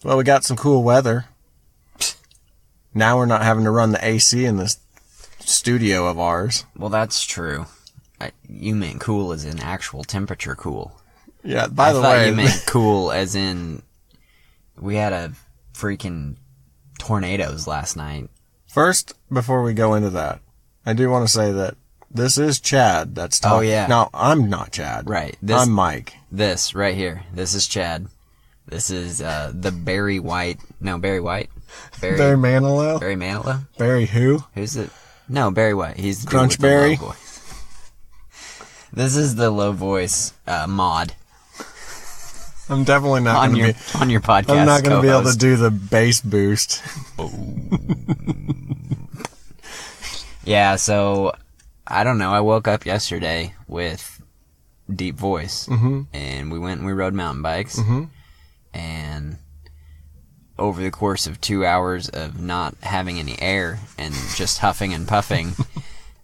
Well, we got some cool weather. Now we're not having to run the AC in this studio of ours. Well, that's true. You meant cool as in actual temperature cool. Yeah, by the way... I thought you meant cool as in we had a freaking tornadoes last night. First, before we go into that, I do want to say that this is Chad that's talking. Oh, yeah. No, I'm not Chad. Right. I'm Mike. This right here. This is Chad. This is the Barry White. No, Barry White. Barry Manilow? Barry Manilow? Barry who? Who's it? No, Barry White. He's the Crunch dude with the Berry? low voice. This is the low voice mod. I'm definitely not on going your to be on your podcast. I'm not going to be able to co-host. do the bass boost. Yeah, so I don't know. I woke up yesterday with deep voice, and we went and we rode mountain bikes, and over the course of 2 hours of not having any air and just huffing and puffing,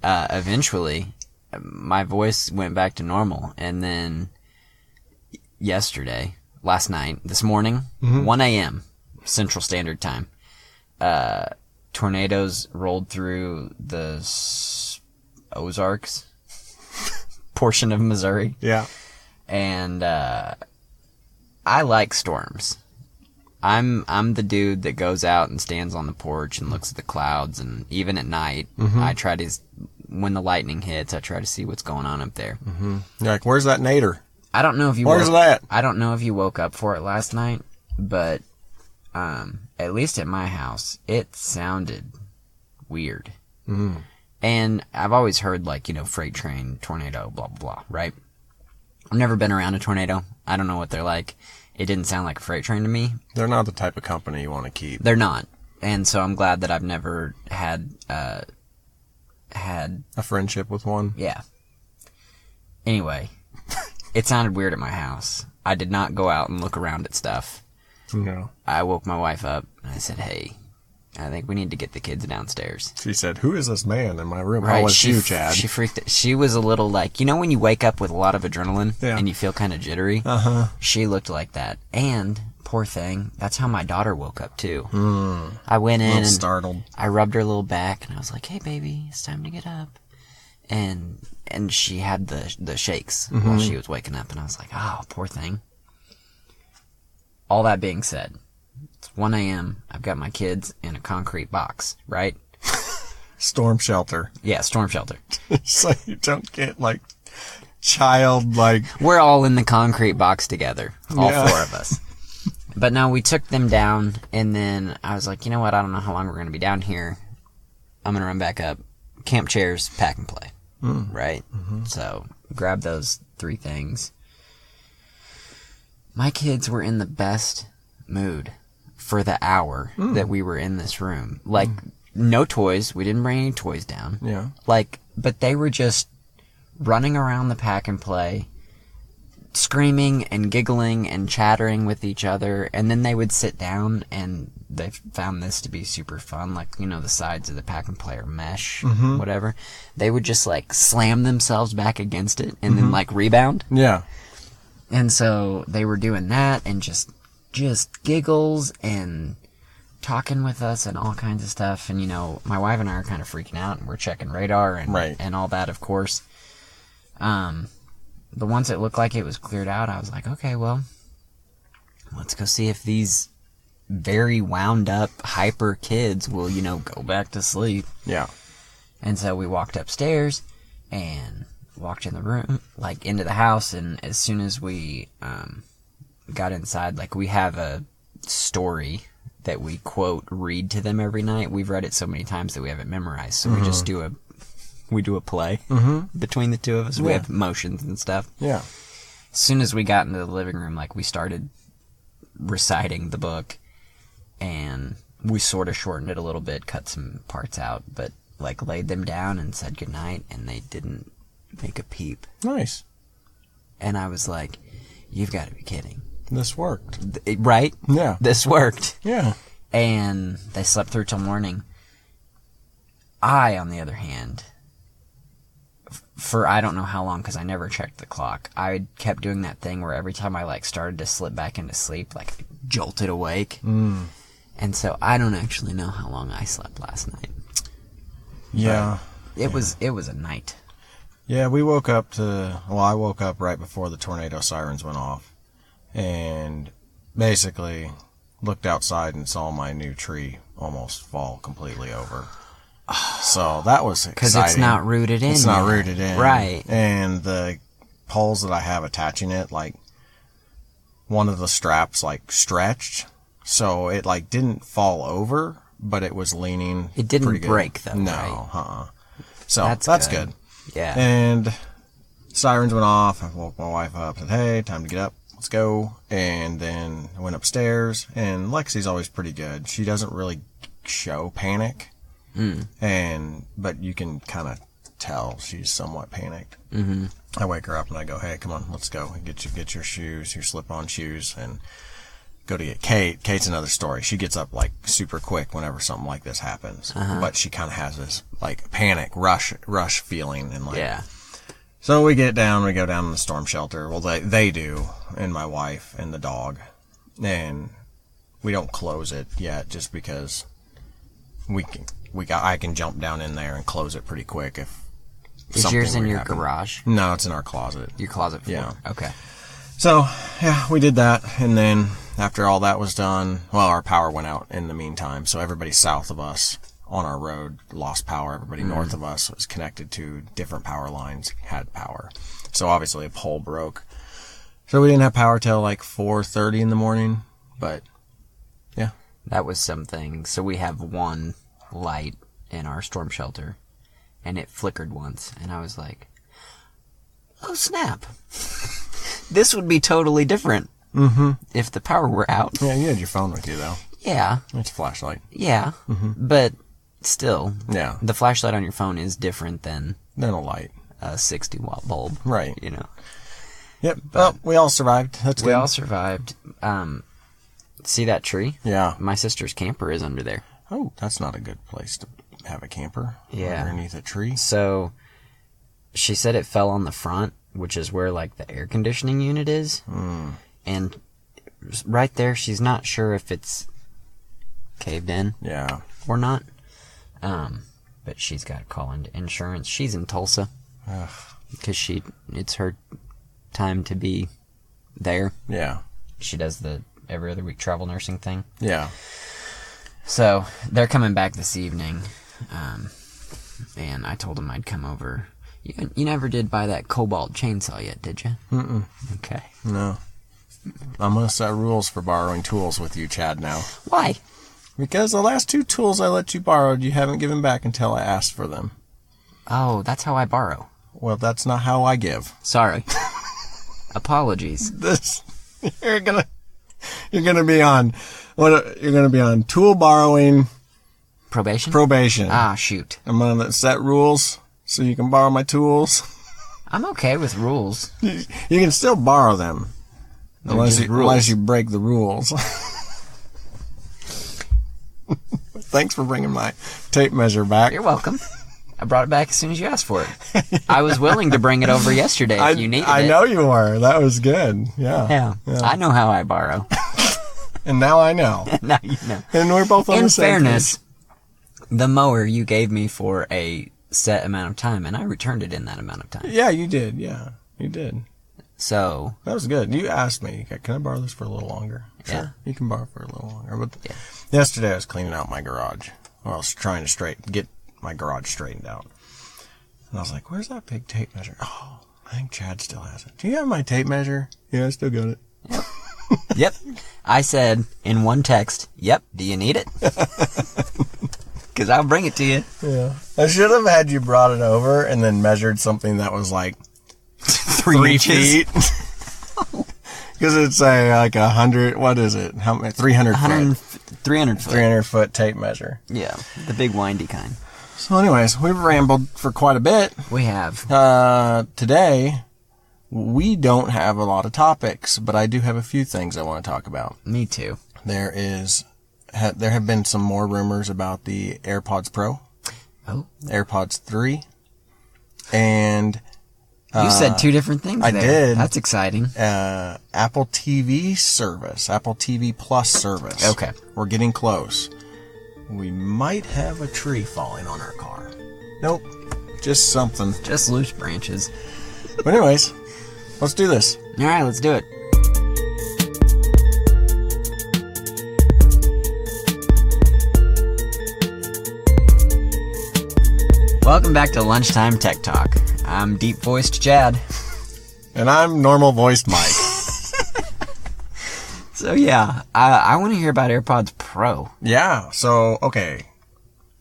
eventually my voice went back to normal. And then last night, this morning, 1 a.m. Central Standard Time, tornadoes rolled through the Ozarks portion of Missouri. Yeah. And I like storms. I'm the dude that goes out and stands on the porch and looks at the clouds, and even at night, I try to, when the lightning hits, I try to see what's going on up there. You're like, where's that nader? I don't know if you Where's that? I don't know if you woke up for it last night, but at least at my house, it sounded weird. And I've always heard, like, freight train, tornado, blah, blah, blah, right? I've never been around a tornado. I don't know what they're like. It didn't sound like a freight train to me. They're not the type of company you want to keep. They're not. And so I'm glad that I've never had a friendship with one. Yeah. Anyway, it sounded weird at my house. I did not go out and look around at stuff. No. I woke my wife up and I said, "Hey, I think we need to get the kids downstairs." She said, "Who is this man in my room?" Right, How was you, Chad? She freaked out. She was a little like, when you wake up with a lot of adrenaline and you feel kind of jittery? She looked like that. And, poor thing, that's how my daughter woke up too. I went in and startled. I rubbed her little back and I was like, "Hey baby, it's time to get up." And she had the shakes while she was waking up, and I was like, "Oh, poor thing." All that being said, it's 1 a.m. I've got my kids in a concrete box, right? Storm shelter. Yeah, storm shelter. So you don't get, child, We're all in the concrete box together. All four of us. But no, we took them down, and then I was like, you know what? I don't know how long we're going to be down here. I'm going to run back up. Camp chairs, pack and play. Right? So, grab those 3 things. My kids were in the best mood for the hour that we were in this room. No toys. We didn't bring any toys down. Yeah. But they were just running around the pack and play, screaming and giggling and chattering with each other, and then they would sit down, and they found this to be super fun. The sides of the pack and play are mesh, whatever. They would just, slam themselves back against it and then, rebound. Yeah. And so they were doing that and just giggles and talking with us and all kinds of stuff. And, my wife and I are kind of freaking out, and we're checking radar and all that, of course. But once it looked like it was cleared out, I was like, okay, well, let's go see if these very wound up, hyper kids will, go back to sleep. Yeah. And so we walked upstairs and walked in the room, into the house, and as soon as we got inside, we have a story that we, quote, read to them every night. We've read it so many times that we have it memorized, so we just do a play between the two of us. We have motions and stuff. Yeah. As soon as we got into the living room, we started reciting the book, and we sort of shortened it a little bit, cut some parts out, but laid them down and said goodnight, and they didn't make a peep. Nice. And I was like, you've got to be kidding. This worked. Right? Yeah. This worked. Yeah. And they slept through till morning. I, on the other hand, for I don't know how long, because I never checked the clock, I kept doing that thing where every time I started to slip back into sleep, jolted awake. And so I don't actually know how long I slept last night. Yeah. It was a night. Yeah, I woke up right before the tornado sirens went off. And basically looked outside and saw my new tree almost fall completely over. So that was exciting. Because it's not rooted in. It's not rooted in. Right. And the poles that I have attaching it, like, one of the straps, like, stretched. So it, like, didn't fall over, but it was leaning. It didn't break, though, No, right? So that's good. Yeah. And sirens went off. I woke my wife up, said, hey, time to get up. Let's go. And then I went upstairs. And Lexi's always pretty good. She doesn't really show panic. But you can kind of tell she's somewhat panicked. Mm-hmm. I wake her up and I go, hey, come on, let's go. Get your shoes, your slip-on shoes, and go to get Kate. Kate's another story. She gets up, like, super quick whenever something like this happens. But she kind of has this, like, panic, rush feeling. And, like, yeah. So we go down to the storm shelter. Well, they do, and my wife and the dog. And we don't close it yet just because I can jump down in there and close it pretty quick if Is yours in your garage? No, it's in our closet. Your closet floor? Yeah. Okay. So, yeah, we did that, and then after all that was done, well, our power went out in the meantime, so everybody south of us on our road lost power. Everybody north of us was connected to different power lines, had power. So obviously a pole broke. So we didn't have power till like 4:30 in the morning, but yeah. That was something. So we have one light in our storm shelter, and it flickered once, and I was like, oh snap. This would be totally different if the power were out. Yeah, you had your phone with you though. Yeah. It's a flashlight. Yeah. But still, Yeah. the flashlight on your phone is different than a light. A 60-watt bulb. Right. You know. Yep. Well, we all survived. That's good. We all survived. See that tree? Yeah. My sister's camper is under there. Oh, that's not a good place to have a camper. Yeah. Underneath a tree. So, she said it fell on the front, which is where, like, the air conditioning unit is. And right there, she's not sure if it's caved in. Yeah. Or not. But she's got to call into insurance. She's in Tulsa. Because it's her time to be there. Yeah. She does the every other week travel nursing thing. Yeah. So, they're coming back this evening. And I told them I'd come over. You never did buy that Cobalt chainsaw yet, did you? Mm-mm. Okay. No. I'm going to set rules for borrowing tools with you, Chad, now. Why? Because the last 2 tools I let you borrow, you haven't given back until I asked for them. Oh, that's how I borrow. Well, that's not how I give. Sorry. Apologies. You're gonna be on tool borrowing probation. Ah, shoot. I'm gonna set rules so you can borrow my tools. I'm okay with rules. You can still borrow them unless you break the rules. Thanks for bringing my tape measure back. You're welcome. I brought it back as soon as you asked for it. I was willing to bring it over yesterday if you needed it. I know you were. That was good. Yeah. I know how I borrow. And now I know. Now you know. And we're both on the same page. In fairness, the mower you gave me for a set amount of time, and I returned it in that amount of time. Yeah, you did. Yeah, you did. So. That was good. You asked me, can I borrow this for a little longer? Sure. Yeah. You can borrow for a little longer. But yesterday I was cleaning out my garage. Well, I was trying to get my garage straightened out. And I was like, where's that big tape measure? Oh, I think Chad still has it. Do you have my tape measure? Yeah, I still got it. Yep. Yep. I said in one text, yep, do you need it? Because I'll bring it to you. Yeah. I should have had you brought it over and then measured something that was like 3 feet. Because it's like 100, what is it? How many? 300 foot. 300 foot. 300 foot tape measure. Yeah, the big windy kind. So anyways, we've rambled for quite a bit. We have. Today, we don't have a lot of topics, but I do have a few things I want to talk about. Me too. There have been some more rumors about the AirPods Pro. Oh. AirPods 3. And You said two different things. I did. That's exciting. Apple TV service, Apple TV Plus service. Okay. We're getting close. We might have a tree falling on our car. Nope. Just something. Just loose branches. But anyways, let's do this. All right, let's do it. Welcome back to Lunchtime Tech Talk. I'm deep-voiced Chad. And I'm normal-voiced Mike. So yeah, I want to hear about AirPods Pro. Yeah, so, okay.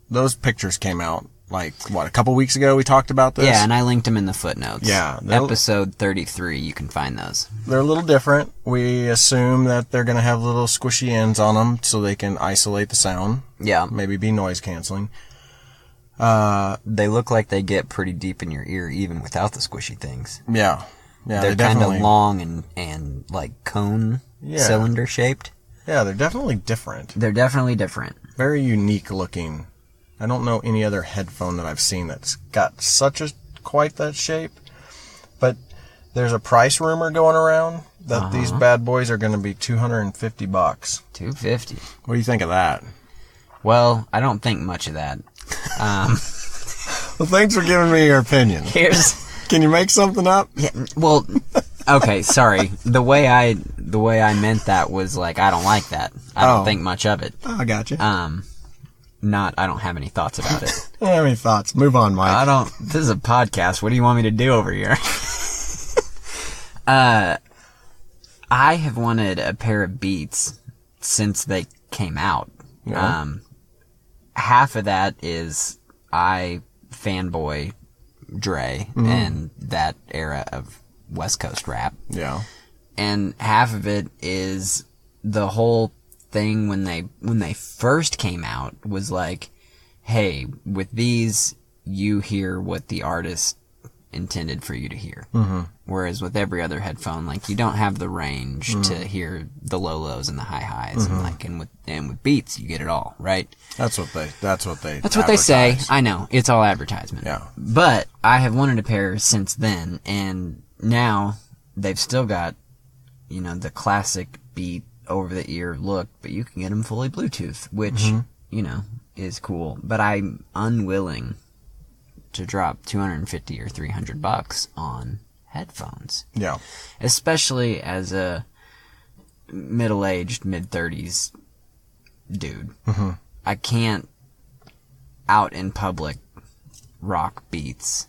Those pictures came out, like, what, a couple weeks ago we talked about this? Yeah, and I linked them in the footnotes. Yeah. Episode 33, you can find those. They're a little different. We assume that they're going to have little squishy ends on them so they can isolate the sound. Yeah. Maybe be noise canceling. They look like they get pretty deep in your ear even without the squishy things. Yeah. Yeah, they're kind of long and like cone cylinder shaped. Yeah, they're definitely different. They're definitely different. Very unique looking. I don't know any other headphone that I've seen that's got quite that shape. But there's a price rumor going around that these bad boys are going to be $250. $250. What do you think of that? Well, I don't think much of that. Well, thanks for giving me your opinion. Can you make something up? Yeah, well, okay, sorry. The way I meant that was like I don't like that. I don't think much of it. Oh, I got you. I don't have any thoughts about it. I don't have any thoughts. Move on, Mike. This is a podcast. What do you want me to do over here? I have wanted a pair of Beats since they came out. Yeah. Half of that is I fanboy Dre and that era of West Coast rap. Yeah. And half of it is the whole thing when they first came out was like, hey, with these you hear what the artist intended for you to hear. Mm-hmm. Whereas with every other headphone, like you don't have the range to hear the low lows and the high highs, and with Beats you get it all, right? That's what they say. I know it's all advertisement. Yeah. But I have wanted a pair since then, and now they've still got, the classic Beat over the ear look, but you can get them fully Bluetooth, which is cool. But I'm unwilling to drop $250 or $300 on headphones. Yeah. Especially as a middle-aged, mid-30s dude. Mm-hmm. I can't out in public rock Beats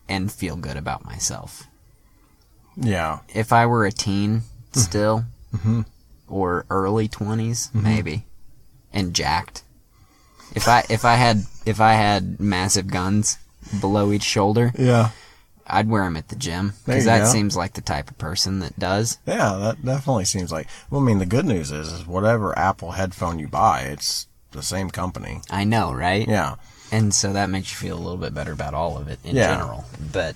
and feel good about myself. Yeah. If I were a teen still, or early 20s, maybe, and jacked. If I had massive guns below each shoulder, I'd wear them at the gym, because that seems like the type of person that does. Yeah, that definitely seems like. Well, I mean, the good news is whatever Apple headphone you buy, it's the same company. I know, right? Yeah. And so that makes you feel a little bit better about all of it in general. But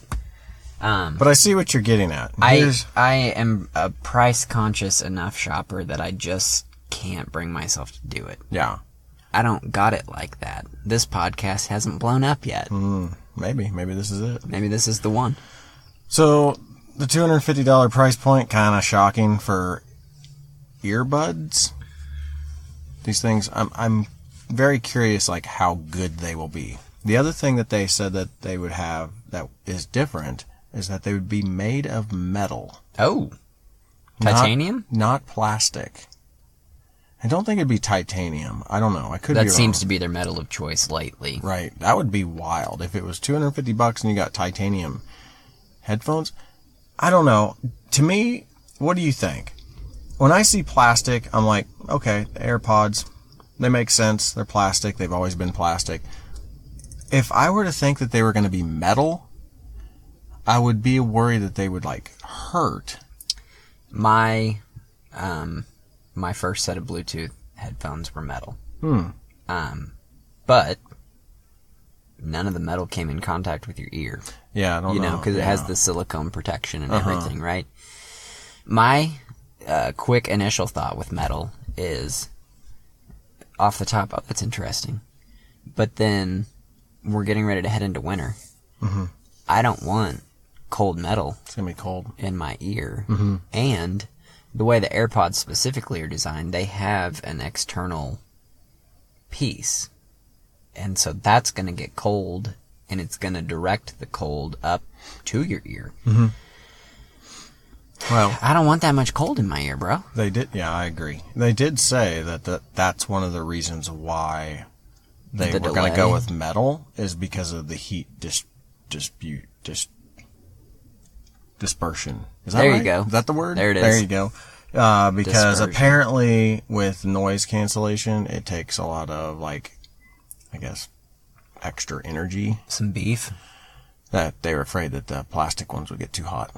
I see what you're getting at. I am a price-conscious enough shopper that I just can't bring myself to do it. Yeah. I don't got it like that. This podcast hasn't blown up yet. Maybe this is it. Maybe this is the one. So, the $250 price point, kind of shocking for earbuds. These things, I'm very curious, like, how good they will be. The other thing that they said that they would have that is different is that they would be made of metal. Oh. Titanium? Not plastic. I don't think it'd be titanium. I don't know. I could be wrong. That seems to be their metal of choice lately. Right. That would be wild. If it was $250 and you got titanium headphones, I don't know. To me, what do you think? When I see plastic, I'm like, okay, the AirPods, they make sense. They're plastic. They've always been plastic. If I were to think that they were going to be metal, I would be worried that they would, like, hurt. My first set of Bluetooth headphones were metal. But none of the metal came in contact with your ear. Yeah, I don't know. Because it has the silicone protection and everything, right? My quick initial thought with metal is, off the top, oh, that's interesting. But then we're getting ready to head into winter. I don't want cold metal. It's going to be cold. In my ear. Mm-hmm. And the way the AirPods specifically are designed, they have an external piece. And so that's going to get cold, and it's going to direct the cold up to your ear. Mm-hmm. Well, I don't want that much cold in my ear, bro. They did, yeah, I agree. They did say that's one of the reasons why they were going to go with metal, is because of the heat dispersion. Is that there right? You go. Is that the word? There it is. There you go. Because Dispersion. apparently with noise cancellation, it takes a lot of, like, I guess, extra energy. Some beef. That they were afraid that the plastic ones would get too hot.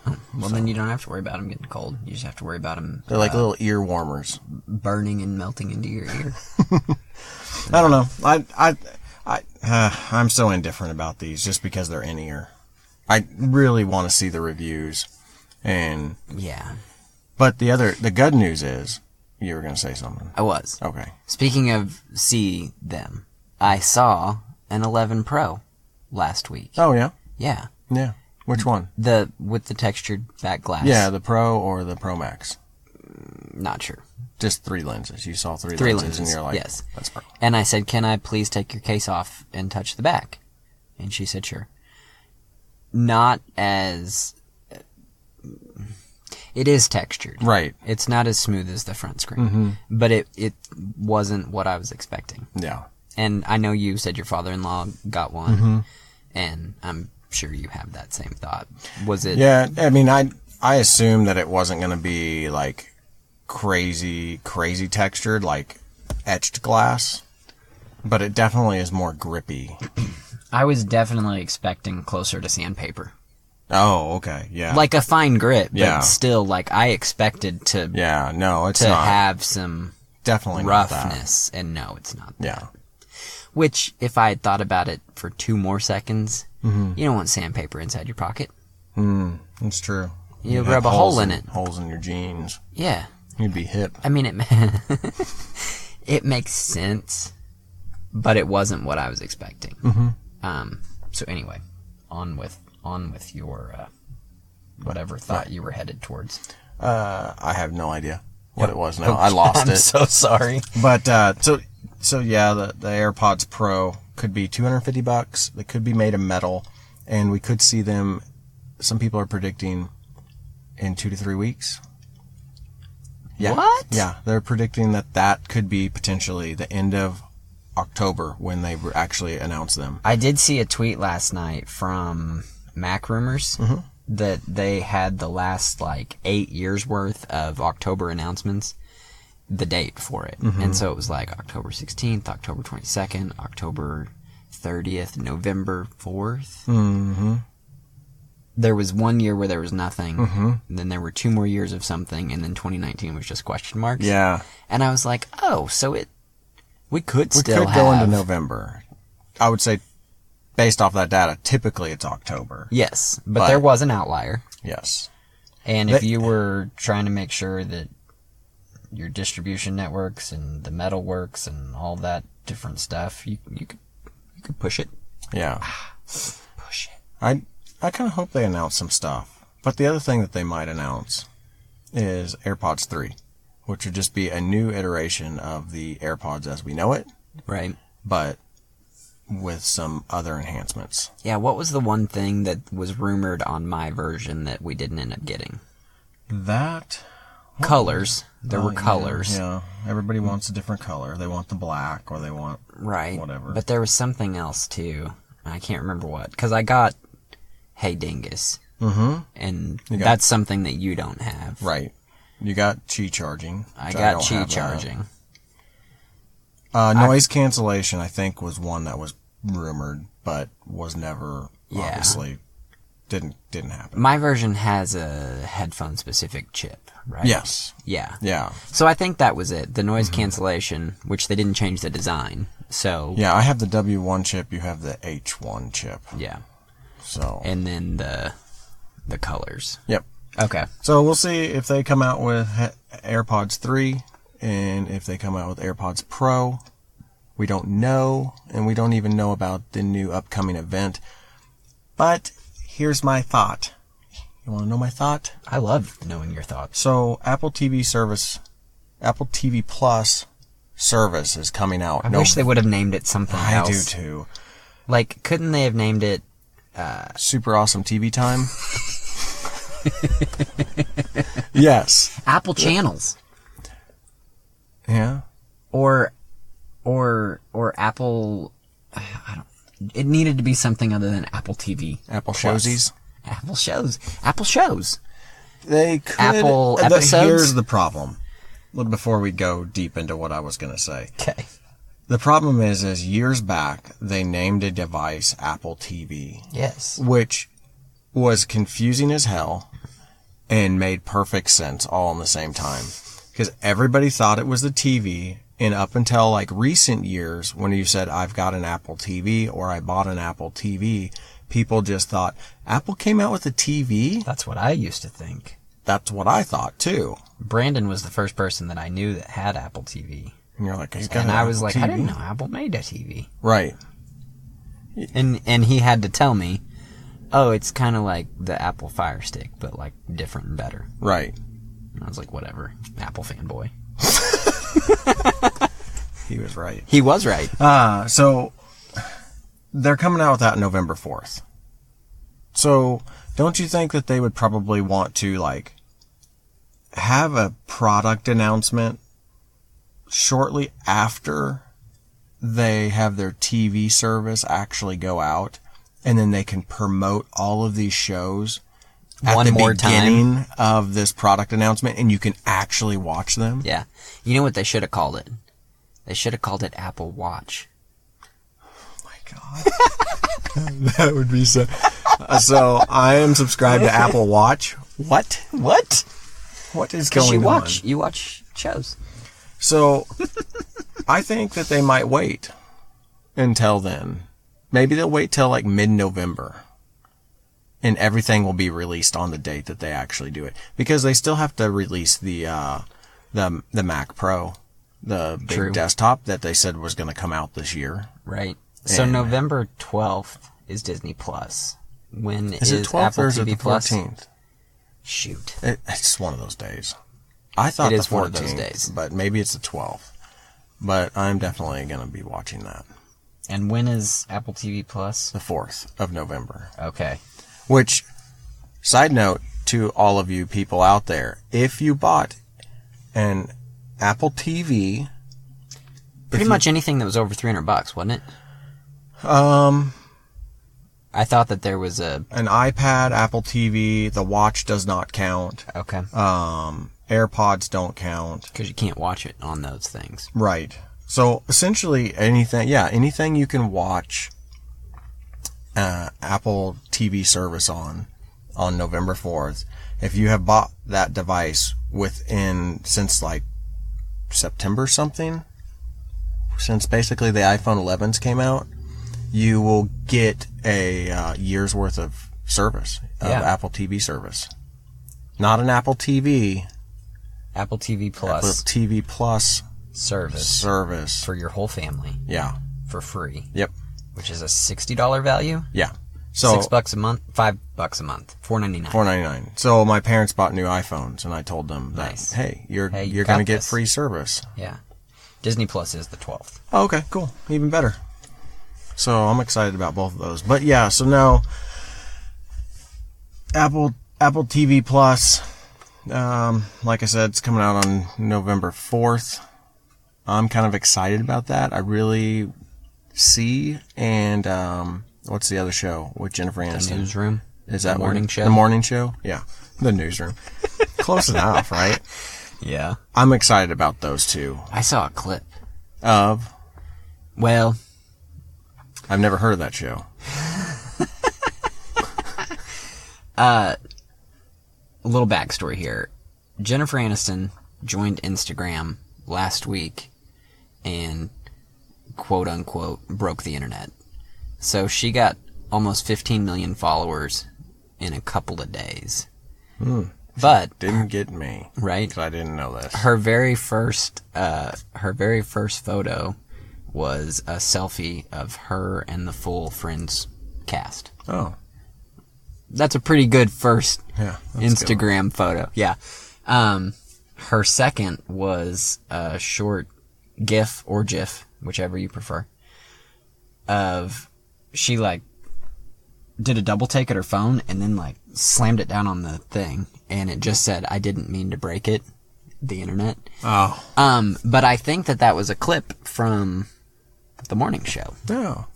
Oh, well, then you don't have to worry about them getting cold. You just have to worry about them... They're like little ear warmers. Burning and melting into your ear. I don't know. I'm so indifferent about these just because they're in-ear. I really want to see the reviews. And yeah. But the good news is, you were going to say something. I was. Okay. Speaking of see them, I saw an 11 Pro last week. Oh, yeah? Yeah. Yeah. Which one? With the textured back glass. Yeah, the Pro or the Pro Max? Not sure. Just 3 lenses. You saw 3 lenses, and you're like, yes. That's Pro. And I said, can I please take your case off and touch the back? And she said, sure. Not as... It is textured. Right. It's not as smooth as the front screen. Mm-hmm. But it wasn't what I was expecting. Yeah. And I know you said your father-in-law got one. Mm-hmm. And I'm sure you have that same thought. Was it... Yeah, I mean, I assumed that it wasn't going to be, like, crazy textured, like etched glass. But it definitely is more grippy. I was definitely expecting closer to sandpaper. Oh, okay, yeah. Like a fine grip, but yeah. still, like, I expected to... Yeah, no, it's to not. have some... Definitely roughness, and no, it's not that. Yeah. Which, if I had thought about it for 2 more seconds, mm-hmm. you don't want sandpaper inside your pocket. That's true. You rub a hole in it. Holes in your jeans. Yeah. You'd be hip. I mean, it makes sense, but it wasn't what I was expecting. Mm-hmm. So anyway, on with your whatever thought you were headed towards. I have no idea what it was now. I lost it. I'm so sorry. But so yeah, the AirPods Pro could be $250. They could be made of metal, and we could see them. Some people are predicting in 2 to 3 weeks. Yeah. What? Yeah, they're predicting that could be potentially the end of October when they actually announce them. I did see a tweet last night from Mac Rumors that they had the last, 8 years worth of October announcements, the date for it. And so it was October 16th, October 22nd, October 30th, November 4th. Mm-hmm. There was 1 year where there was nothing. And then there were 2 more years of something, and then 2019 was just question marks. Yeah. And I was like, oh, so we could go into November. I would say, based off that data, typically it's October. Yes, but there was an outlier. Yes. And if you were trying to make sure that your distribution networks and the metal works and all that different stuff, you could push it. Yeah. Push it. I kind of hope they announce some stuff. But the other thing that they might announce is AirPods 3, which would just be a new iteration of the AirPods as we know it. Right. But with some other enhancements. Yeah, what was the one thing that was rumored on my version that we didn't end up getting? Colors. There were colors. Yeah. Everybody wants a different color. They want the black or they want whatever. But there was something else, too. I can't remember what. Because I got Hey Dingus. Mm-hmm. And that's something that you don't have. Right. You got Qi charging. I got Qi charging. Noise cancellation, I think, was one that was rumored, but was never, obviously, didn't happen. My version has a headphone-specific chip, right? Yes. Yeah. Yeah. So I think that was it. The noise cancellation, which they didn't change the design, so... Yeah, I have the W1 chip, you have the H1 chip. Yeah. So... And then the colors. Yep. Okay. So we'll see if they come out with AirPods 3, and if they come out with AirPods Pro. We don't know, and we don't even know about the new upcoming event. But here's my thought. You want to know my thought? I love knowing your thoughts. So Apple TV Plus service is coming out. I wish they would have named it something else. I do too. Like, couldn't they have named it... Super Awesome TV Time? Yes. Apple Channels. Yeah. Or Apple... It needed to be something other than Apple TV. Apple Plus. Showsies? Apple Shows. Apple Shows. They could... Apple episodes? Here's the problem. Before we go deep into what I was going to say. Okay. The problem is years back, they named a device Apple TV. Yes. Which was confusing as hell and made perfect sense all in the same time. Because everybody thought it was the TV, and up until like recent years, when you said, I've got an Apple TV or I bought an Apple TV, people just thought, Apple came out with a TV? That's what I used to think. That's what I thought too. Brandon was the first person that I knew that had Apple TV. And you're like, he's got and an I Apple was like, TV? I didn't know Apple made a TV. Right. And he had to tell me, oh, it's kind of like the Apple Fire Stick, but like different and better. Right. And I was like, whatever, Apple fanboy. He was right. He was right. So they're coming out with that November 4th. So don't you think that they would probably want to like have a product announcement shortly after they have their TV service actually go out, and then they can promote all of these shows at the beginning of this product announcement, and you can actually watch them? Yeah. You know what they should have called it? They should have called it Apple Watch. Oh my God. That would be so... So I am subscribed to Apple Watch. What? What? What is going on? You watch shows. So I think that they might wait until then. Maybe they'll wait till like mid-November, and everything will be released on the date that they actually do it, because they still have to release the Mac Pro, the big True. desktop that they said was going to come out this year. Right. So And- November 12th is Disney Plus. When Is it 12th Apple or is it TV the Plus? 14th? Shoot. It's one of those days. I thought It the is 14th, one of those days. but maybe it's the 12th. But I'm definitely going to be watching that. And when is Apple TV Plus? The 4th of November. Okay. Which, side note to all of you people out there, if you bought an Apple TV... Pretty much anything that was over $300, wasn't it? I thought that there was an iPad, Apple TV, the watch does not count. Okay. AirPods don't count. Because you can't watch it on those things. Right. So essentially anything you can watch Apple TV service on November 4th, if you have bought that device since like September something, since basically the iPhone 11s came out, you will get a year's worth of service, of Apple TV service. Not an Apple TV. Apple TV Plus. Apple TV Plus service. For your whole family. Yeah. For free. Yep. Which is a $60 value. Yeah. So $6 a month, $5 a month, $4.99. $4.99. So my parents bought new iPhones, and I told them that, Nice. hey, you're Hey, going to got get this. free service. Yeah. Disney Plus is the 12th. Oh, okay, cool. Even better. So I'm excited about both of those. But yeah, so now Apple TV Plus, like I said, it's coming out on November 4th. I'm kind of excited about that. I really see, and what's the other show with Jennifer Aniston? The Newsroom. Is that The morning show? The morning show? Yeah. The Newsroom. Close enough, right? Yeah. I'm excited about those two. I saw a clip. Of? Well, I've never heard of that show. a little backstory here. Jennifer Aniston joined Instagram last week and quote unquote broke the internet. So she got almost 15 million followers in a couple of days. But Didn't get me. right, Because I didn't know this. her very first photo was a selfie of her and the full Friends cast. Oh. that's a pretty good first Instagram good. photo. Yeah. Her second was a short GIF or GIF, whichever you prefer, of she like did a double take at her phone and then like slammed it down on the thing, and it just said, "I didn't mean to break it." The internet. Oh. But I think that was a clip from the morning show. Oh.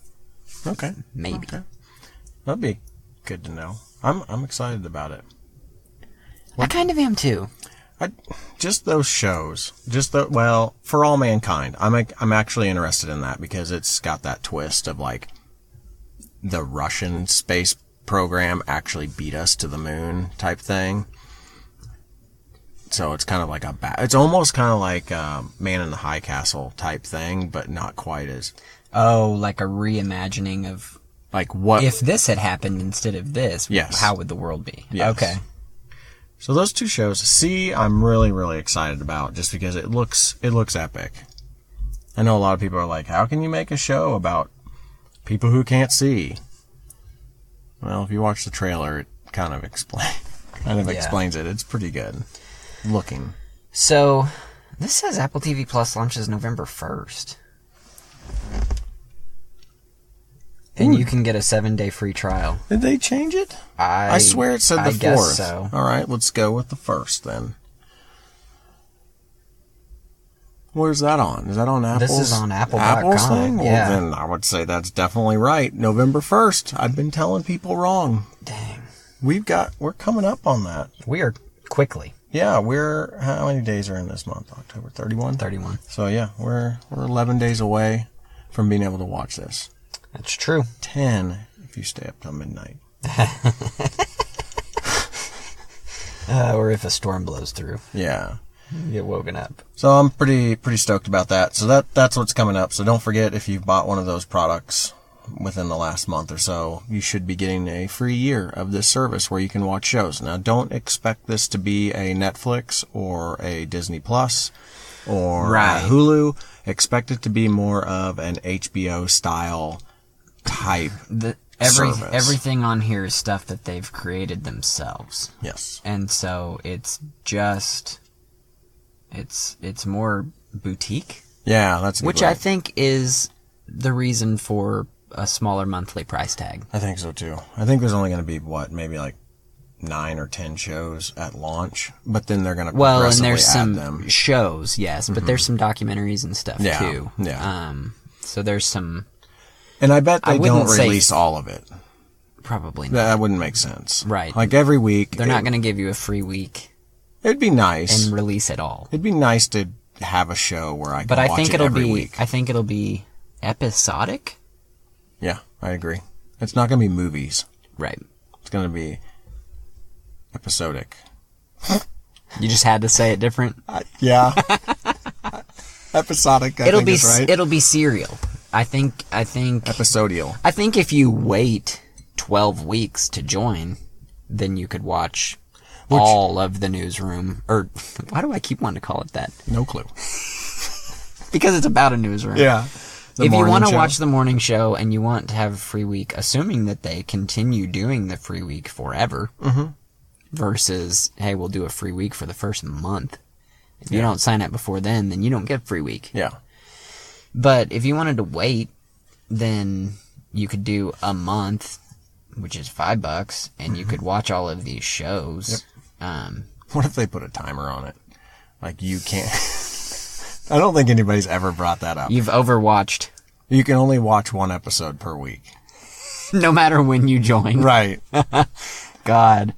Okay. Maybe. Okay. That'd be good to know. I'm excited about it. I kind of am too. Just those shows. Well, For All Mankind. I'm actually interested in that because it's got that twist of like the Russian space program actually beat us to the moon type thing. So it's kind of like it's almost kind of like Man in the High Castle type thing, but not quite as. Oh, like a reimagining of like what if this had happened instead of this. Yes. How would the world be? Yes. Okay. So those two shows, I'm really, really excited about just because it looks epic. I know a lot of people are like, how can you make a show about people who can't see? Well, if you watch the trailer, it kind of explains it. It's pretty good looking. So, this says Apple TV Plus launches November 1st. And you can get a 7-day free trial. Did they change it? I swear it said the 4th. Guess so. All right, let's go with the 1st then. Where's that on? Is that on Apple's? This is on Apple.com. Apple's thing? Yeah. Well, then I would say that's definitely right. November 1st. I've been telling people wrong. Dang. We're coming up on that. We are quickly. Yeah, how many days are in this month? October 31? 31. So yeah, we're 11 days away from being able to watch this. That's true. 10 if you stay up till midnight. Or if a storm blows through. Yeah. You get woken up. So I'm pretty stoked about that. So that's what's coming up. So don't forget, if you've bought one of those products within the last month or so, you should be getting a free year of this service where you can watch shows. Now, don't expect this to be a Netflix or a Disney Plus or a Hulu. Expect it to be more of an HBO style type service. Everything on here is stuff that they've created themselves. Yes. And so it's just it's more boutique. Yeah, that's a good which word. I think is the reason for a smaller monthly price tag. I think so too. I think there's only going to be maybe like 9 or 10 shows at launch, but then they're going to progressively and there's add some them. shows, yes, but there's some documentaries and stuff too. Yeah. So there's some. And I bet they don't say release all of it. Probably not. That wouldn't make sense. Right. Like every week. They're not going to give you a free week. It'd be nice. And release it all. It'd be nice to have a show where I can watch it every week. I think it'll be episodic. Yeah, I agree. It's not going to be movies. Right. It's going to be episodic. You just had to say it different? Yeah. Episodic, I think is right. It'll be serial. I think episodial. I think if you wait 12 weeks to join, then you could watch all of the newsroom. Or why do I keep wanting to call it that? No clue. Because it's about a newsroom. Yeah. If you want to watch the morning show and you want to have a free week, assuming that they continue doing the free week forever, versus, hey, we'll do a free week for the first month. If you don't sign up before then you don't get a free week. Yeah. But if you wanted to wait, then you could do a month, which is $5, and you could watch all of these shows. Yep. What if they put a timer on it? Like, you can't... I don't think anybody's ever brought that up. You've overwatched. You can only watch one episode per week. No matter when you join. Right. God.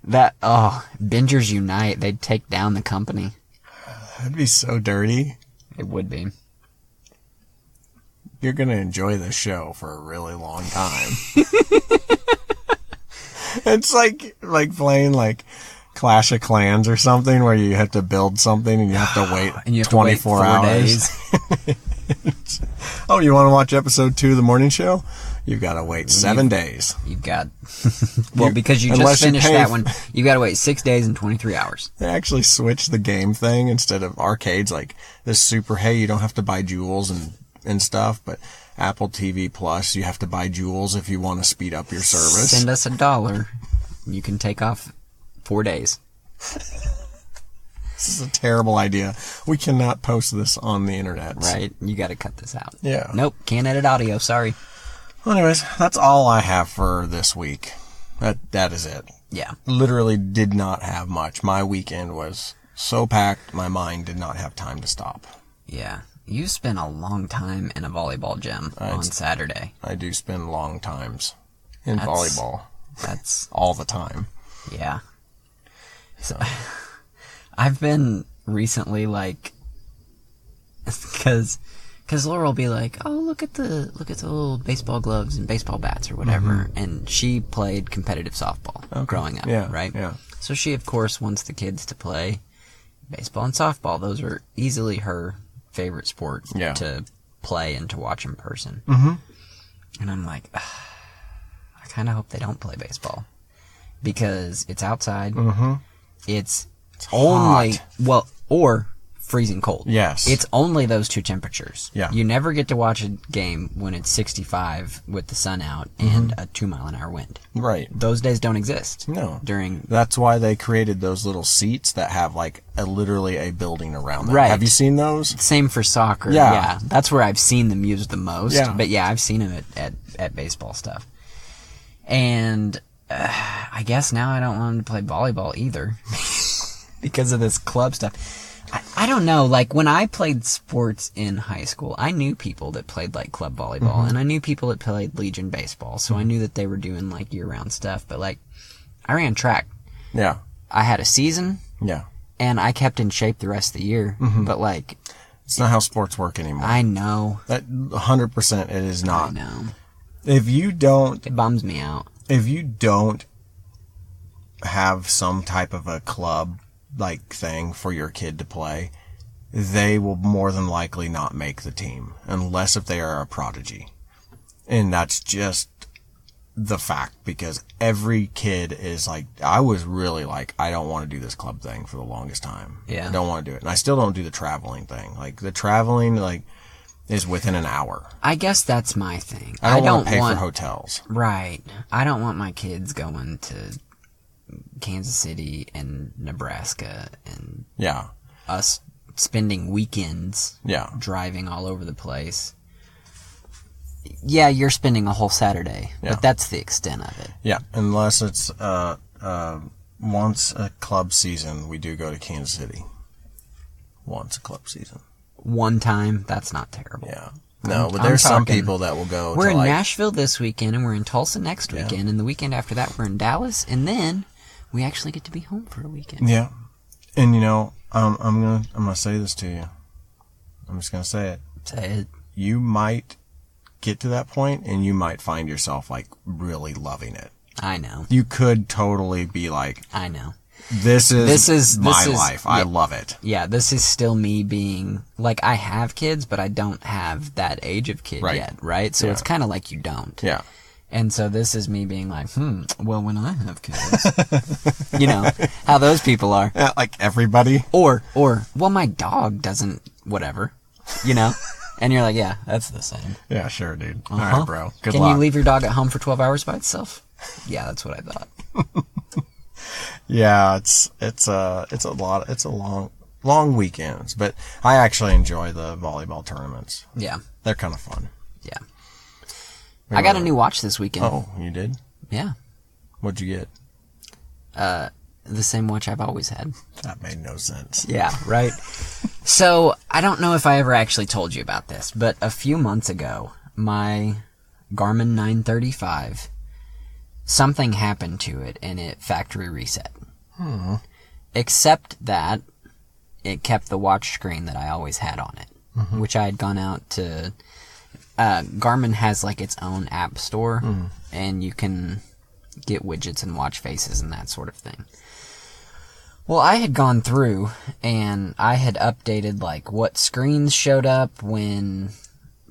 Bingers unite. They'd take down the company. That'd be so dirty. It would be. You're going to enjoy this show for a really long time. It's like playing like Clash of Clans or something where you have to build something and you have to wait and you have 24 to wait 4 hours. days. Oh, you want to watch episode 2 of the morning show? You've got to wait 7 days. You've got... because you just finished that one, you got to wait 6 days and 23 hours. They actually switched the game thing instead of arcades like this super, hey, you don't have to buy jewels and stuff, but Apple TV Plus, you have to buy jewels if you want to speed up your service. Send us $1. You can take off 4 days. This is a terrible idea. We cannot post this on the internet. Right. You got to cut this out. Yeah. Nope. Can't edit audio. Sorry. Well, anyways, that's all I have for this week. That is it. Yeah. Literally did not have much. My weekend was so packed, my mind did not have time to stop. Yeah. You spent a long time in a volleyball gym on Saturday. I do spend long times in volleyball. That's all the time. Yeah. So, I've been recently like, because Laura will be like, oh, look at the little baseball gloves and baseball bats or whatever, and she played competitive softball growing up, right? Yeah. So she of course wants the kids to play baseball and softball. Those are easily her favorite sport to play and to watch in person. And I'm like, I kind of hope they don't play baseball because it's outside. It's only hot. Or freezing cold. Yes. It's only those two temperatures. Yeah. You never get to watch a game when it's 65 with the sun out and a 2-mile-an-hour wind. Right. Those days don't exist. No. That's why they created those little seats that have like literally a building around them. Right. Have you seen those? Same for soccer. Yeah. That's where I've seen them used the most. Yeah. But yeah, I've seen them at baseball stuff. And I guess now I don't want them to play volleyball either because of this club stuff. I don't know, like, when I played sports in high school, I knew people that played, like, club volleyball, and I knew people that played Legion baseball, so I knew that they were doing, like, year-round stuff, but, like, I ran track. Yeah. I had a season. Yeah. And I kept in shape the rest of the year, but, like... It's not how sports work anymore. I know. That 100% it is not. I know. If you don't... It bums me out. If you don't have some type of a club like thing for your kid to play, they will more than likely not make the team unless if they are a prodigy. And that's just the fact, because every kid is like, I was really like, I don't want to do this club thing for the longest time. Yeah. I don't want to do it. And I still don't do the traveling thing. Like the traveling like is within an hour. I guess that's my thing. I don't want to pay for hotels. Right. I don't want my kids going to Kansas City and Nebraska and us spending weekends driving all over the place. Yeah, you're spending a whole Saturday, but that's the extent of it. Yeah, unless it's once a club season, we do go to Kansas City. Once a club season. One time, that's not terrible. Yeah. No, but there's some people that will go We're in Nashville this weekend, and we're in Tulsa next weekend, and the weekend after that, we're in Dallas, and then we actually get to be home for a weekend. Yeah. And, you know, I'm gonna say this to you. I'm just gonna say it. Say it. You might get to that point, and you might find yourself, like, really loving it. I know. You could totally be like... I know. This is my life. I love it. Yeah, this is still me being... Like, I have kids, but I don't have that age of kid yet, right? So it's kind of like you don't. Yeah. And so this is me being like, well, when I have kids... you know, how those people are. Yeah, like everybody. Or, well, my dog doesn't... Whatever. You know? And you're like, yeah, that's the same. Yeah, sure, dude. All right, bro. Good luck. luck. Can you leave your dog at home for 12 hours by itself? Yeah, that's what I thought. Yeah, it's long weekends, but I actually enjoy the volleyball tournaments. Yeah. They're kind of fun. Yeah. I got a new watch this weekend. Oh, you did? Yeah. What'd you get? The same watch I've always had. That made no sense. Yeah, right? So, I don't know if I ever actually told you about this, but a few months ago, my Garmin 935, something happened to it and it factory reset. Except that it kept the watch screen that I always had on it, which I had gone out to... Garmin has like its own app store, and you can get widgets and watch faces and that sort of thing. Well, I had gone through and I had updated like what screens showed up when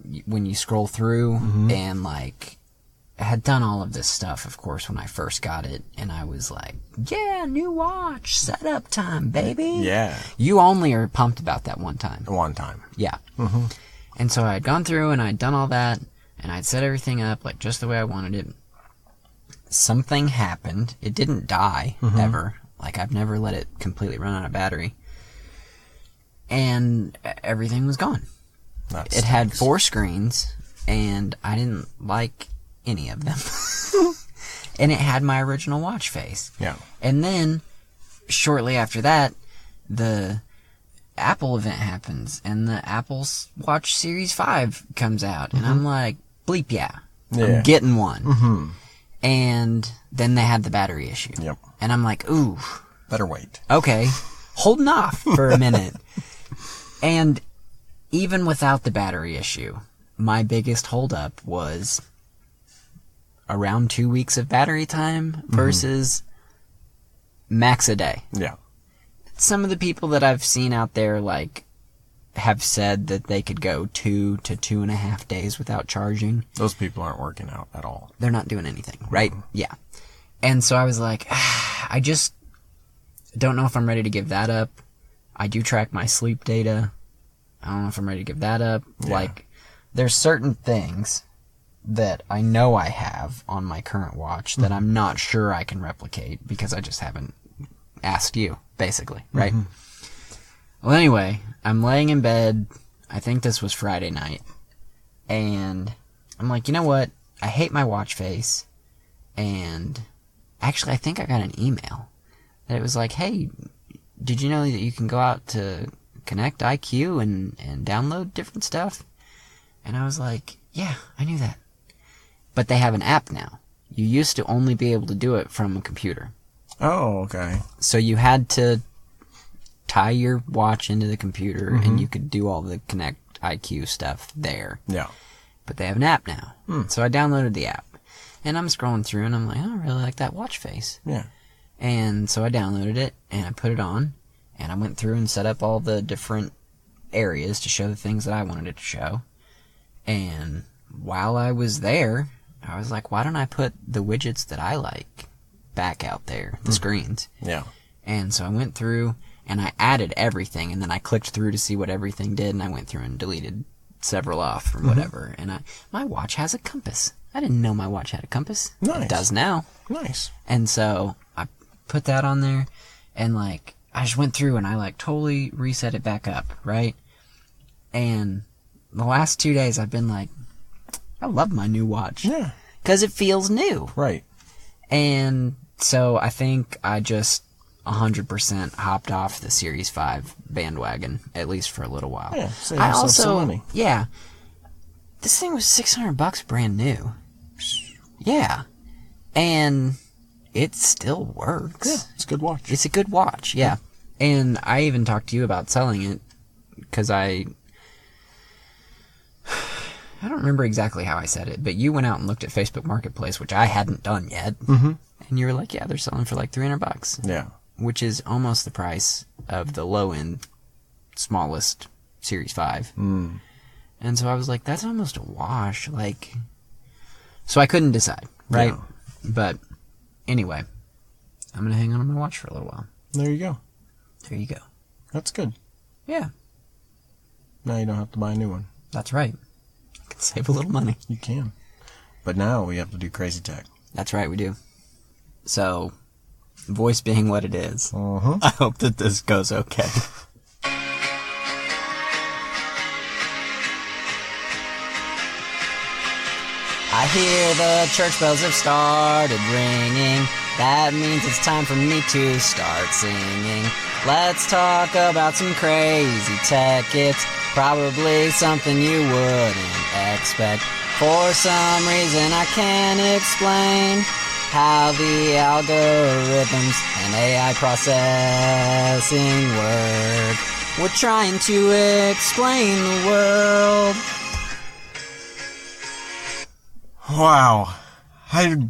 you scroll through, and like I had done all of this stuff, of course, when I first got it, and I was like, yeah, new watch, setup time, baby. Yeah. You only are pumped about that one time. One time. Yeah. And so I had gone through and I'd done all that, and I'd set everything up like just the way I wanted it. something happened. It didn't die, ever. Like, I've never let it completely run out of battery. And everything was gone. It had 4 screens, and I didn't like any of them. And it had my original watch face. Yeah. And then, shortly after that, the Apple event happens, and the Apple Watch Series 5 comes out. And I'm like, bleep yeah. I'm getting one. And then they had the battery issue. Yep. And I'm like, ooh. Better wait. Okay. Holding off for a minute. And even without the battery issue, my biggest holdup was around 2 weeks of battery time versus max a day. Yeah. Some of the people that I've seen out there, like, have said that they could go 2 to 2.5 days without charging. Those people aren't working out at all. They're not doing anything, right? Yeah. And so I was like, I just don't know if I'm ready to give that up. I do track my sleep data. I don't know if I'm ready to give that up. Yeah. Like, there's certain things that I know I have on my current watch that I'm not sure I can replicate because I just haven't asked you, basically, right? Well, anyway, I'm laying in bed. I think this was Friday night. And I'm like, you know what? I hate my watch face. And actually, I think I got an email that it was like, hey, did you know that you can go out to Connect IQ and download different stuff? And I was like, yeah, I knew that. But they have an app now. You used to only be able to do it from a computer. Oh, okay. So you had to tie your watch into the computer and you could do all the Connect IQ stuff there. Yeah. But they have an app now. So I downloaded the app. And I'm scrolling through and I'm like, I don't really like that watch face. Yeah. And so I downloaded it and I put it on. And I went through and set up all the different areas to show the things that I wanted it to show. And while I was there, I was like, why don't I put the widgets that I like back out there, the screens? Yeah. And so I went through and I added everything, and then I clicked through to see what everything did, and I went through and deleted several off or whatever. And my watch has a compass. I didn't know my watch had a compass. Nice. It does now. Nice. And so I put that on there, and like I just went through and I like totally reset it back up, right? And the last 2 days I've been like, I love my new watch. Yeah. Because it feels new. Right. And so I think I just 100% hopped off the Series 5 bandwagon, at least for a little while. Yeah, save yourself some money. Yeah. This thing was $600 brand new. Yeah. And it still works. Yeah, it's a good watch. It's a good watch, yeah. And I even talked to you about selling it, because I don't remember exactly how I said it, but you went out and looked at Facebook Marketplace, which I hadn't done yet. And you were like, yeah, they're selling for like $300. Yeah. Which is almost the price of the low-end, smallest Series 5. And so I was like, that's almost a wash. Like, so I couldn't decide, right? Yeah. But anyway, I'm going to hang on to my watch for a little while. There you go. There you go. That's good. Yeah. Now you don't have to buy a new one. That's right. I can save a little money. You can. But now we have to do crazy tech. That's right, we do. So, voice being what it is, Uh-huh. I hope that this goes okay. I hear the church bells have started ringing. That means it's time for me to start singing. Let's talk about some crazy tech. It's probably something you wouldn't expect. For some reason I can't explain how the algorithms and AI processing work. We're trying to explain the world. Wow. I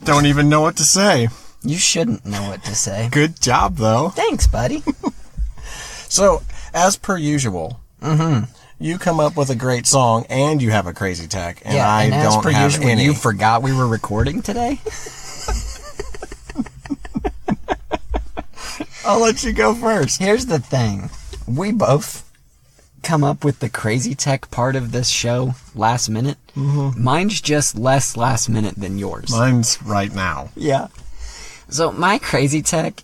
don't even know what to say. You shouldn't know what to say. Good job, though. Thanks, buddy. So, as per usual, you come up with a great song and you have a crazy tech, and I and as don't per have usual, any. You forgot we were recording today? I'll let you go first. Here's the thing. We both come up with the crazy tech part of this show last minute. Mm-hmm. Mine's just less last minute than yours. Mine's right now. Yeah. So my crazy tech,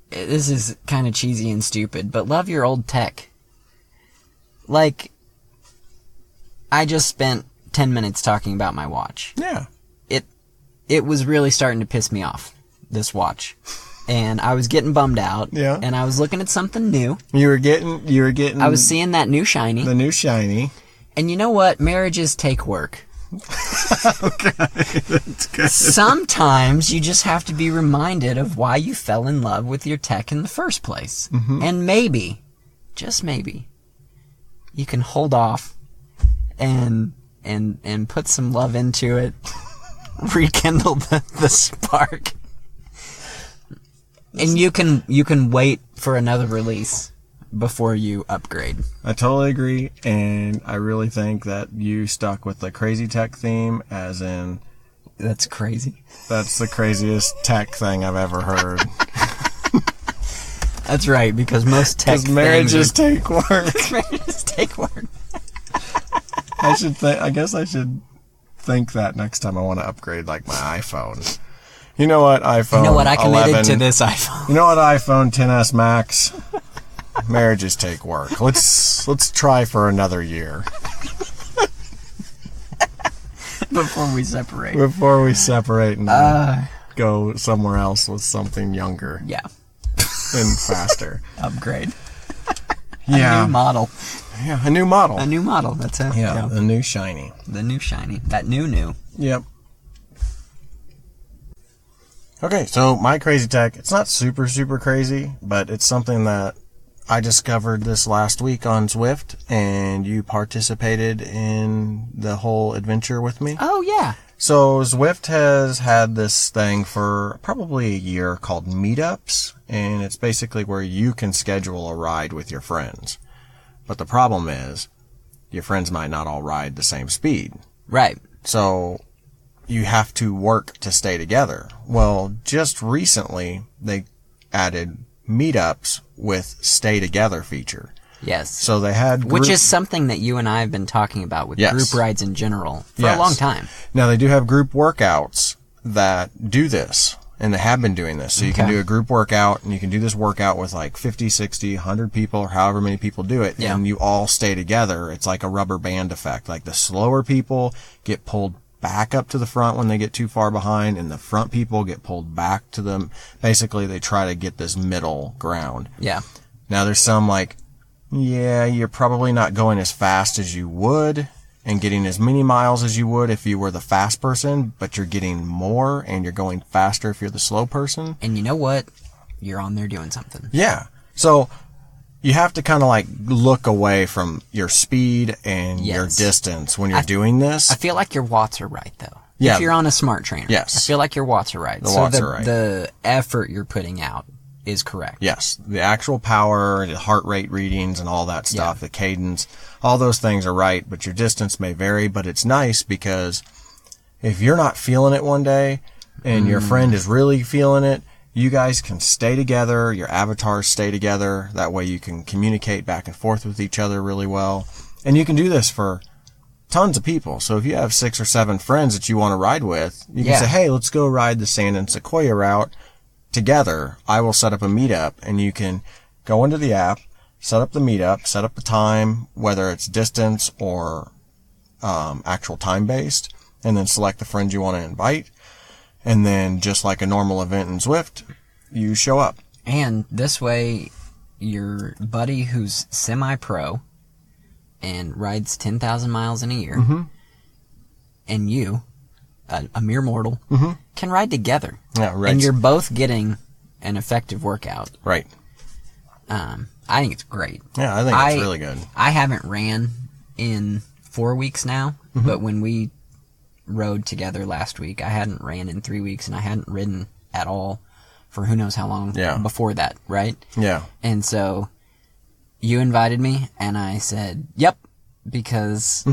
this is kind of cheesy and stupid, but love your old tech. Like, I just spent 10 minutes talking about my watch. Yeah. It was really starting to piss me off, this watch. And I was getting bummed out. Yeah. And I was looking at something new. You were getting... I was seeing that new shiny. The new shiny. And you know what? Marriages take work. Okay. That's good. Sometimes you just have to be reminded of why you fell in love with your tech in the first place. Mm-hmm. And maybe, just maybe, you can hold off and put some love into it. Rekindle the spark. And you can wait for another release before you upgrade. I totally agree, and I really think that you stuck with the crazy tech theme, as in... That's crazy. That's the craziest tech thing I've ever heard. That's right, because most tech things... marriages take work. Marriages take work. I guess I should think that next time I want to upgrade, like, my iPhone. You know what, iPhone 11... You know what, I committed to this iPhone. You know what, iPhone XS Max... Marriages take work. Let's try for another year. Before we separate. Before we separate and go somewhere else with something younger. Yeah. And faster. Upgrade. Yeah. A new model. Yeah, a new model. A new model, that's it. Yeah, the new shiny. The new shiny. That new. Yep. Okay, so my crazy tech, it's not super, super crazy, but it's something that I discovered this last week on Zwift, and you participated in the whole adventure with me. Oh, yeah. So Zwift has had this thing for probably a year called meetups, and it's basically where you can schedule a ride with your friends. But the problem is, your friends might not all ride the same speed. Right. So you have to work to stay together. Well, just recently, they added meetups with stay together feature. Yes. So they had which is something that you and I have been talking about with group rides in general for a long time. Now they do have group workouts that do this, and they have been doing this. So you can do a group workout, and you can do this workout with like 50, 60, 100 people, or however many people do it, and you all stay together. It's like a rubber band effect. Like the slower people get pulled back up to the front when they get too far behind, and the front people get pulled back to them. Basically, they try to get this middle ground. Yeah. Now, there's some like, yeah, you're probably not going as fast as you would and getting as many miles as you would if you were the fast person, but you're getting more and you're going faster if you're the slow person. And you know what? You're on there doing something. Yeah. So you have to kind of like look away from your speed and your distance when you're doing this. I feel like your watts are right, though. Yeah. If you're on a smart trainer. Yes. I feel like your watts are right. The watts are right. The effort you're putting out is correct. Yes. The actual power, the heart rate readings and all that stuff, the cadence, all those things are right, but your distance may vary. But it's nice because if you're not feeling it one day and your friend is really feeling it, you guys can stay together, your avatars stay together, that way you can communicate back and forth with each other really well. And you can do this for tons of people. So if you have 6 or 7 friends that you want to ride with, you can say, hey, let's go ride the Sand and Sequoia route together. I will set up a meetup, and you can go into the app, set up the meetup, set up the time, whether it's distance or actual time-based, and then select the friends you want to invite. And then, just like a normal event in Zwift, you show up. And this way, your buddy who's semi-pro and rides 10,000 miles in a year, and you, a mere mortal, can ride together. Yeah, right. And you're both getting an effective workout. Right. I think it's great. Yeah, I think it's really good. I haven't ran in 4 weeks now, but when we rode together last week, I hadn't ran in 3 weeks, and I hadn't ridden at all for who knows how long before that, right? Yeah. And so you invited me, and I said, yep, because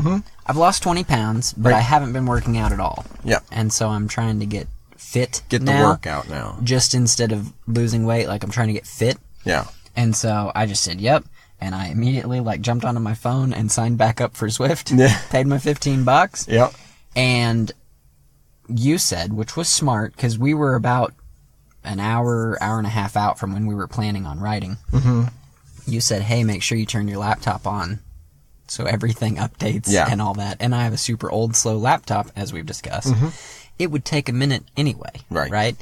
I've lost 20 pounds, but I haven't been working out at all. Yep. And so I'm trying to get fit Get now, the workout now. just instead of losing weight, like I'm trying to get fit. Yeah. And so I just said, yep. And I immediately, like, jumped onto my phone and signed back up for Zwift. Yeah. Paid my $15. Yep. And you said, which was smart, because we were about an hour and a half out from when we were planning on riding. Mm-hmm. You said, hey, make sure you turn your laptop on so everything updates and all that. And I have a super old, slow laptop, as we've discussed. Mm-hmm. It would take a minute anyway. Right.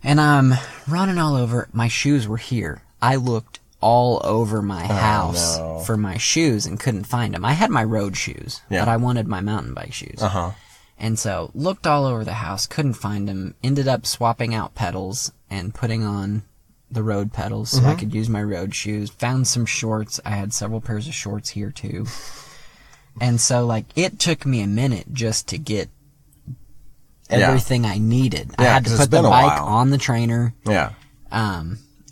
And I'm running all over. My shoes were here. I looked all over my house for my shoes and couldn't find them. I had my road shoes, but I wanted my mountain bike shoes. Uh-huh. And so looked all over the house, couldn't find them, ended up swapping out pedals and putting on the road pedals so I could use my road shoes. Found some shorts. I had several pairs of shorts here too. And so, like, it took me a minute just to get everything I needed. I had to put the bike on the trainer. Yeah.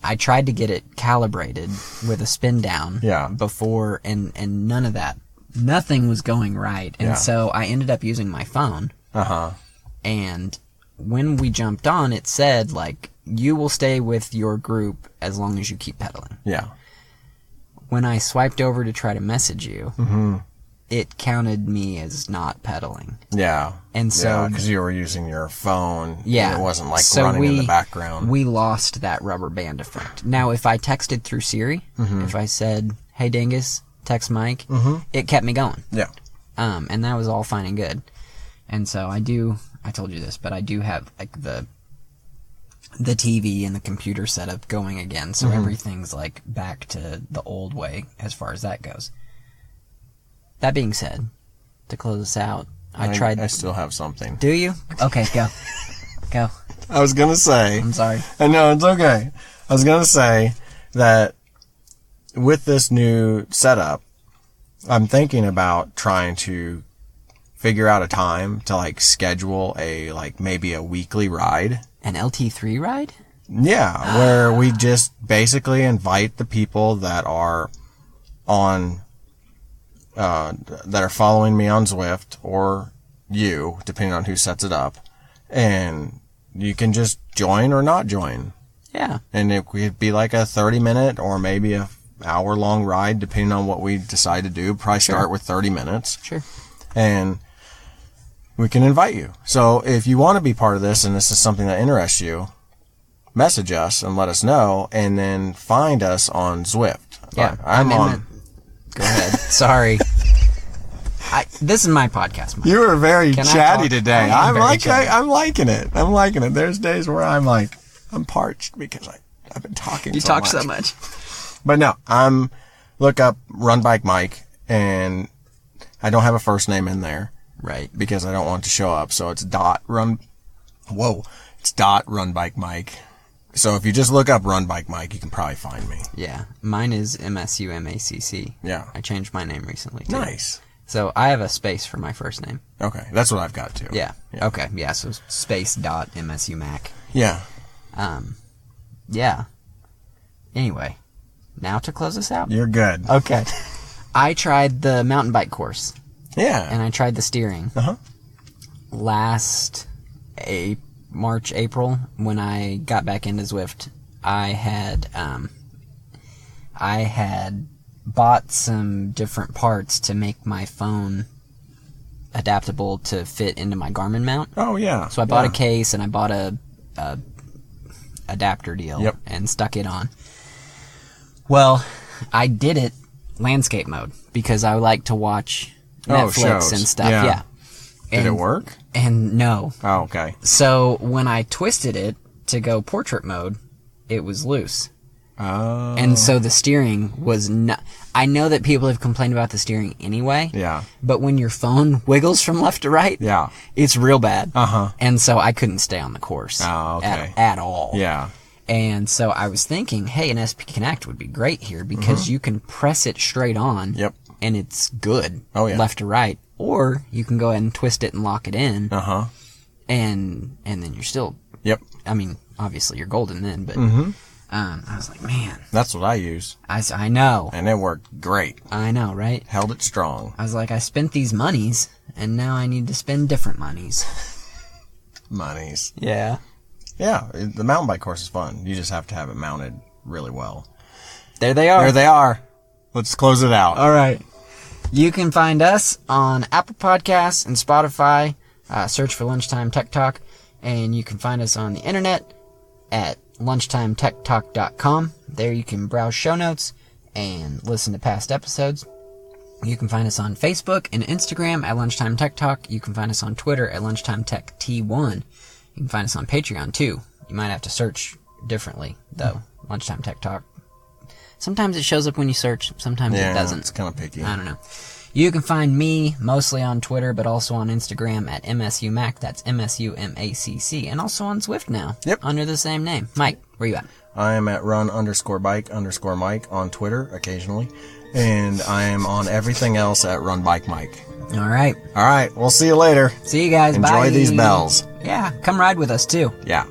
I tried to get it calibrated with a spin down before, and none of that. Nothing was going right. And so I ended up using my phone. Uh-huh. And when we jumped on, it said, like, you will stay with your group as long as you keep pedaling. Yeah. When I swiped over to try to message you, it counted me as not pedaling. Yeah. And so... because you were using your phone. Yeah. And it wasn't, like, running in the background. We lost that rubber band effect. Now, if I texted through Siri, if I said, hey, Dingus, text Mike, it kept me going. Yeah. And that was all fine and good. And so I told you this, but I do have, like, the TV and the computer setup going again, so everything's, like, back to the old way as far as that goes. That being said, to close us out, I still have something. Do you? Okay, go. Go. I was gonna say... I'm sorry. I know, it's okay. I was gonna say that with this new setup, I'm thinking about trying to figure out a time to, like, schedule maybe a weekly ride. An LT3 ride? Yeah, where we just basically invite the people that are on... that are following me on Zwift, or you, depending on who sets it up, and you can just join or not join. Yeah. And it could be like a 30-minute or maybe a hour-long ride, depending on what we decide to do. Probably start with 30 minutes. Sure. And we can invite you. So if you want to be part of this, and this is something that interests you, message us and let us know, and then find us on Zwift. Yeah. I'm on... Go ahead. Sorry. This is my podcast, Mike. You were very chatty today. I'm liking it. I'm liking it. There's days where I'm parched because I've been talking. You talk so much. But no, look up Run Bike Mike, and I don't have a first name in there, right? Because I don't want it to show up. So it's Run Bike Mike. So if you just look up Run Bike Mike, you can probably find me. Yeah. Mine is MSUMACC. Yeah. I changed my name recently, too. Nice. So I have a space for my first name. Okay. That's what I've got, too. Yeah. Okay. Yeah, so space.MSUMac. Yeah. Yeah. Anyway, now to close this out. You're good. Okay. I tried the mountain bike course. Yeah. And I tried the steering. Uh-huh. Last March, April, when I got back into Zwift, I had bought some different parts to make my phone adaptable to fit into my Garmin mount. Oh, yeah. So I bought a case, and I bought a adapter deal and stuck it on. Well, I did it landscape mode because I like to watch Netflix and stuff. Yeah. Did it work? And no. Oh, okay. So when I twisted it to go portrait mode, it was loose. Oh. And so the steering was not... I know that people have complained about the steering anyway. Yeah. But when your phone wiggles from left to right, it's real bad. Uh-huh. And so I couldn't stay on the course at all. Yeah. And so I was thinking, hey, an SP Connect would be great here because you can press it straight on. Yep. And it's good. Oh, yeah. Left to right. Or you can go ahead and twist it and lock it in. Uh-huh. And then you're still... Yep. I mean, obviously you're golden then, but... I was like, man. That's what I use. I know. And it worked great. I know, right? Held it strong. I was like, I spent these monies, and now I need to spend different monies. Monies. Yeah. Yeah, the mountain bike course is fun. You just have to have it mounted really well. There they are. There they are. Let's close it out. All right. You can find us on Apple Podcasts and Spotify. Search for Lunchtime Tech Talk. And you can find us on the internet at LunchTimeTechTalk.com. There you can browse show notes and listen to past episodes. You can find us on Facebook and Instagram at Lunchtime Tech Talk. You can find us on Twitter at Lunchtime Tech T1. You can find us on Patreon too. You might have to search differently though. Lunchtime Tech Talk. Sometimes it shows up when you search. Sometimes it doesn't. It's kind of picky. I don't know. You can find me mostly on Twitter, but also on Instagram at MSUMac. That's MSUMACC. And also on Zwift now. Yep. Under the same name. Mike, where you at? I am at run_bike_Mike on Twitter occasionally. And I am on everything else at RunBikeMike. All right. All right. We'll see you later. See you guys. Enjoy Bye. these bells. Yeah. Come ride with us, too. Yeah.